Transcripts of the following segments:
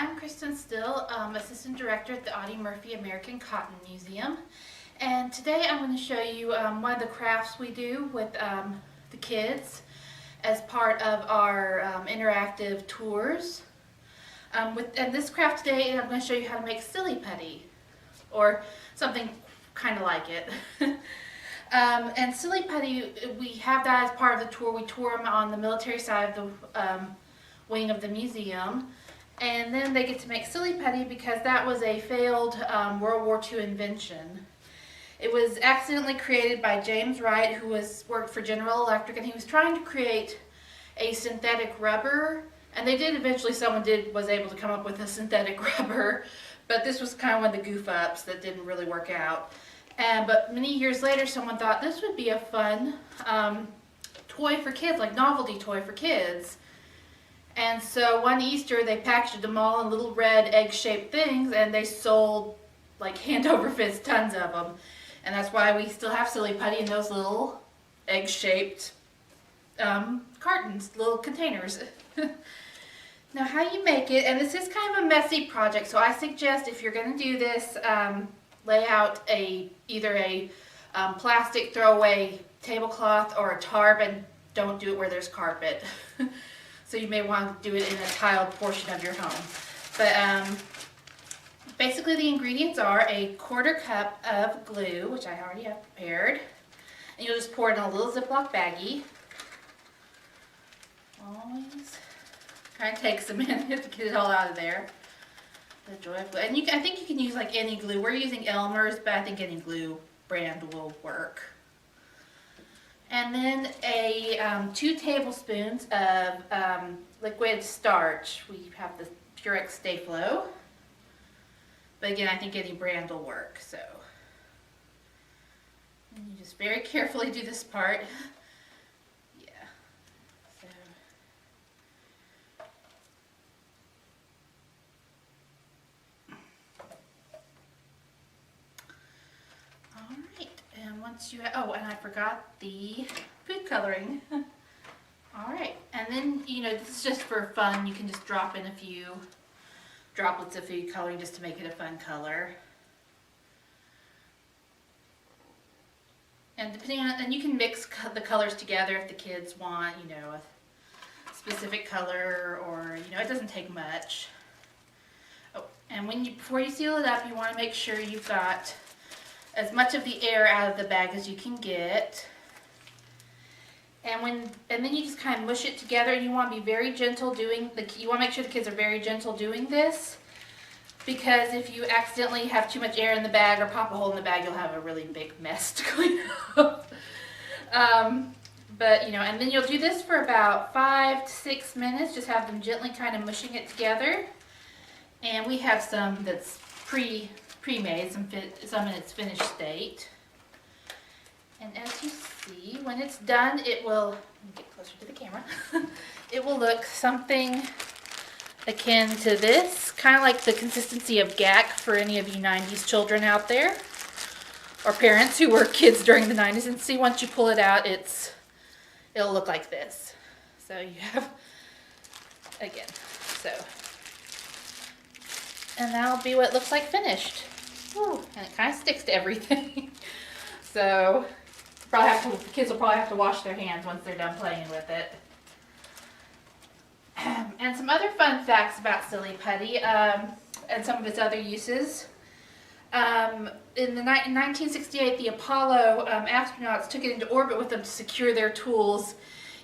I'm Kristen Still, Assistant Director at the Audie Murphy American Cotton Museum. And today I'm going to show you one of the crafts we do with the kids as part of our interactive tours. And this craft today, I'm going to show you how to make Silly Putty, or something kind of like it. And Silly Putty, we have that as part of the tour. We tour them on the military side of the wing of the museum. And then they get to make Silly Putty because that was a failed World War II invention. It was accidentally created by James Wright, who worked for General Electric, and he was trying to create a synthetic rubber. And they did eventually, was able to come up with a synthetic rubber, but this was kind of one of the goof ups that didn't really work out. But many years later, someone thought this would be a fun toy for kids, like novelty toy for kids. And so one Easter, they packaged them all in little red egg-shaped things, and they sold like hand over fist tons of them. And that's why we still have Silly Putty in those little egg-shaped cartons, little containers. Now how you make it, and this is kind of a messy project, so I suggest if you're going to do this, lay out either a plastic throwaway tablecloth or a tarp, and don't do it where there's carpet. So you may want to do it in a tiled portion of your home. But basically the ingredients are a 1/4 cup of glue, which I already have prepared. And you'll just pour it in a little Ziploc baggie. Always kind of takes a minute to get it all out of there. The joy of glue. And I think you can use like any glue. We're using Elmer's, but I think any glue brand will work. And then 2 tablespoons of liquid starch. We have the Purex Stay Flow. But again, I think any brand will work. So and you just very carefully do this part. Yeah. So. All right. And once you and I forgot the food coloring. All right, and then, this is just for fun. You can just drop in a few droplets of food coloring just to make it a fun color. And and you can mix the colors together if the kids want, a specific color, or, it doesn't take much. Oh, and before you seal it up, you want to make sure you've got as much of the air out of the bag as you can get. And then you just kind of mush it together. You want to be very gentle you want to make sure the kids are very gentle doing this, because if you accidentally have too much air in the bag or pop a hole in the bag, you'll have a really big mess to clean up. And then you'll do this for about 5 to 6 minutes. Just have them gently kind of mushing it together. And we have some that's pre-made, some in its finished state. And as you see, when it's done, it will, let me get closer to the camera, it will look something akin to this, kind of like the consistency of GAC for any of you 90s children out there, or parents who were kids during the 90s. And see, once you pull it out, it'll look like this. So you have, again, and that'll be what it looks like finished. Woo, and it kind of sticks to everything. So the kids will probably have to wash their hands once they're done playing with it. And some other fun facts about Silly Putty and some of its other uses. In 1968, the Apollo astronauts took it into orbit with them to secure their tools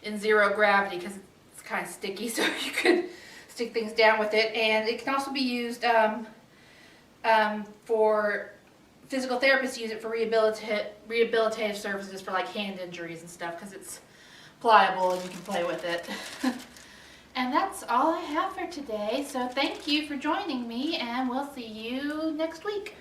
in zero gravity, because it's kind of sticky, so you could stick things down with it. And it can also be used for physical therapists. Use it for rehabilitative services for like hand injuries and stuff, because it's pliable and you can play with it. And that's all I have for today. So thank you for joining me, and we'll see you next week.